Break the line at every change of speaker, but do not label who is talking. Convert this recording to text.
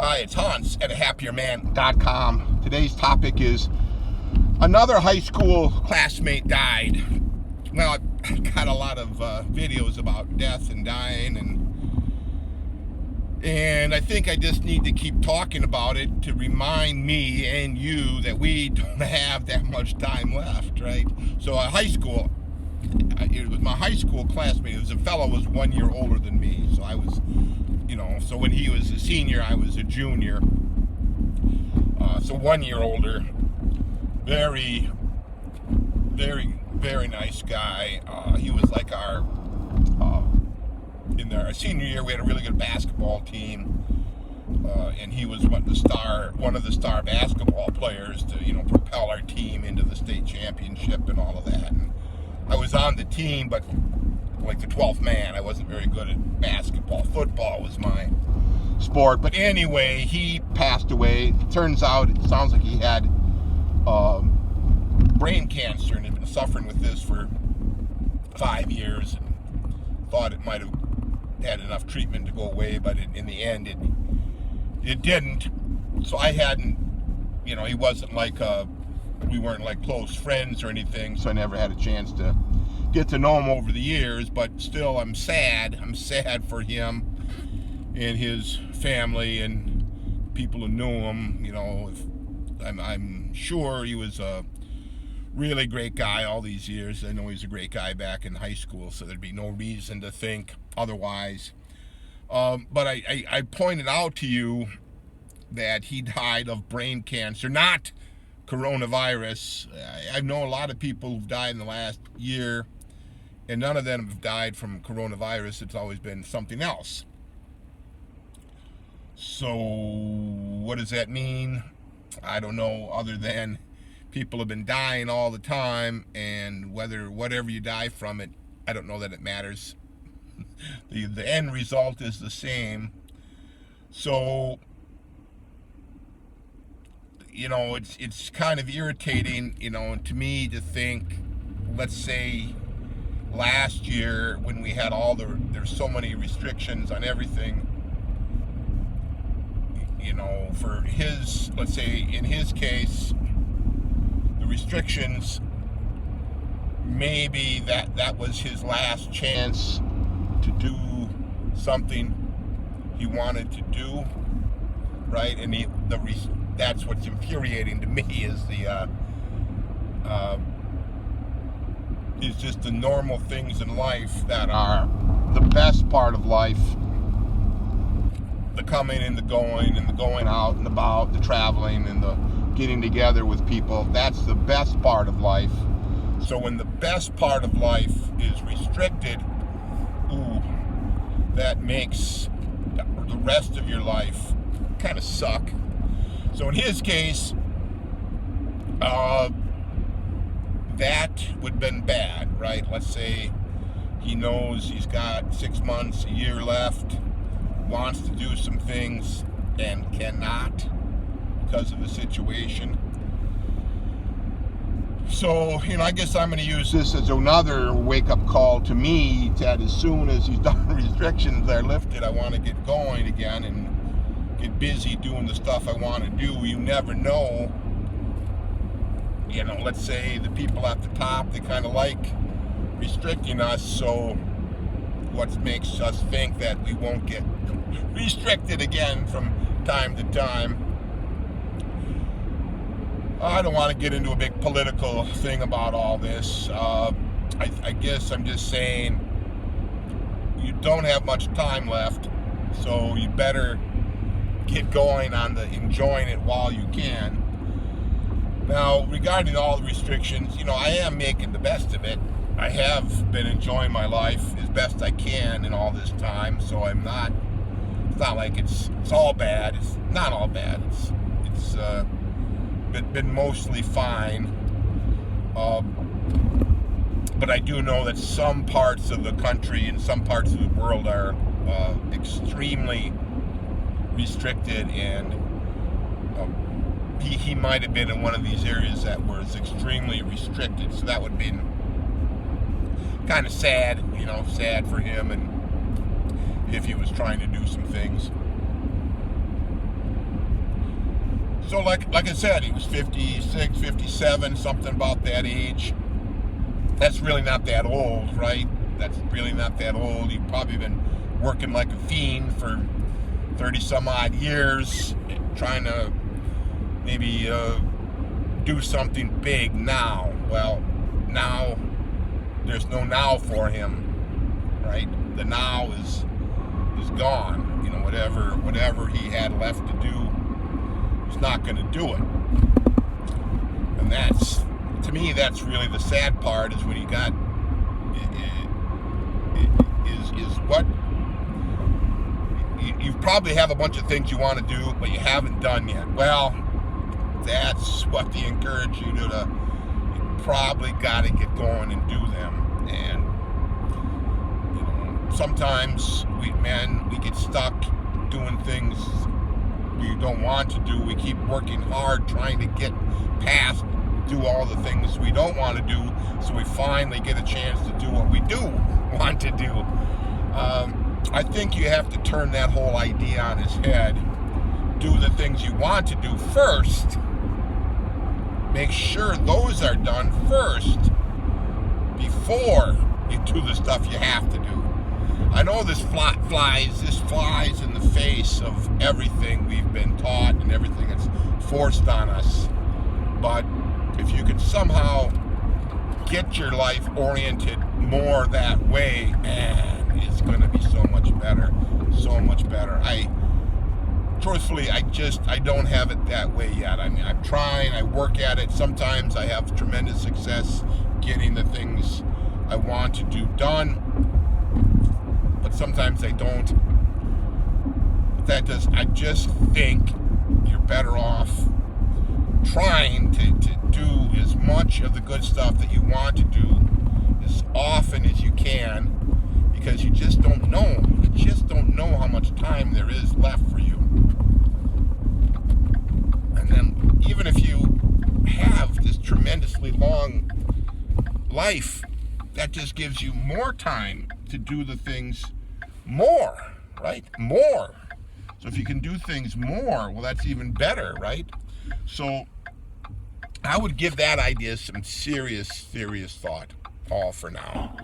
Hi, it's Hans at ahappierman.com. Today's topic is another high school classmate died. Well, I've got a lot of videos about death and dying, and I think I just need to keep talking about it to remind me and you that we don't have that much time left, right? So high school, it was my high school classmate. It was a fellow who was 1 year older than me, so I was, so when he was a senior, I was a junior. So 1 year older. Very, very, very nice guy. He was like in our senior year, we had a really good basketball team, and he was one of the star basketball players to propel our team into the state championship and all of that. And I was on the team, but like the 12th man. I wasn't very good at basketball. Football was my sport. But anyway, he passed away. It sounds like he had brain cancer and had been suffering with this for 5 years, and thought it might have had enough treatment to go away, but in the end it didn't. So I hadn't, he wasn't like we weren't like close friends or anything, so I never had a chance to get to know him over the years. But still, I'm sad for him and his family and people who knew him. I'm sure he was a really great guy all these years. I know he was a great guy back in high school, so there'd be no reason to think otherwise. But I pointed out to you that he died of brain cancer, not coronavirus. I know a lot of people who've died in the last year, and none of them have died from coronavirus. It's always been something else. So what does that mean? I don't know, other than people have been dying all the time, and whatever you die from it, I don't know that it matters. The end result is the same. So it's kind of irritating, to me to think, let's say last year when we had there's so many restrictions on everything, for his, let's say in his case, the restrictions, maybe that was his last chance to do something he wanted to do, right? And that's what's infuriating to me is is just the normal things in life that are the best part of life. The coming and the going out and about, the traveling and the getting together with people. That's the best part of life. So when the best part of life is restricted, that makes the rest of your life kind of suck. So in his case, that would have been bad, right? Let's say he knows he's got 6 months, a year left, wants to do some things and cannot because of the situation. So, I guess I'm going to use this as another wake-up call to me that as soon as these restrictions are lifted, I want to get going again and get busy doing the stuff I want to do. You never know. Let's say the people at the top, they kind of like restricting us, so what makes us think that we won't get restricted again from time to time? I don't want to get into a big political thing about all this. I guess I'm just saying you don't have much time left, so you better get going on enjoying it while you can. Now, regarding all the restrictions, I am making the best of it. I have been enjoying my life as best I can in all this time, so it's not like it's all bad. It's not all bad. It's been mostly fine. But I do know that some parts of the country and some parts of the world are extremely restricted, and he might have been in one of these areas that was extremely restricted. So that would be kind of sad, sad for him, and if he was trying to do some things. So like I said, he was 56, 57, something about that age. That's really not that old, right? That's really not that old. You've probably been working like a fiend for 30 some odd years, trying to maybe do something big now. Well, now there's no now for him, right? The now is gone. You know, whatever he had left to do, he's not going to do it. And that's, to me, that's really the sad part, is when you got is what you probably have a bunch of things you want to do, but you haven't done yet. Well, that's what they encourage you to do. You probably got to get going and do them. And you know, sometimes we get stuck doing things we don't want to do. We keep working hard trying to get past, do all the things we don't want to do, so we finally get a chance to do what we do want to do. I think you have to turn that whole idea on its head. Do the things you want to do first. Make sure those are done first before you do the stuff you have to do. I know this flies in the face of everything we've been taught and everything that's forced on us. But if you could somehow get your life oriented more that way, man, it's going to be so much better. So much better. Truthfully, I don't have it that way yet. I mean, I'm trying, I work at it. Sometimes I have tremendous success getting the things I want to do done, but sometimes I don't. I just think you're better off trying to do as much of the good stuff that you want to do as often as you can, because you just don't know. You just don't know how much time there is left for you. And then even if you have this tremendously long life, that just gives you more time to do the things more, right? More. So if you can do things more, well, that's even better, right? So I would give that idea some serious thought, all for now.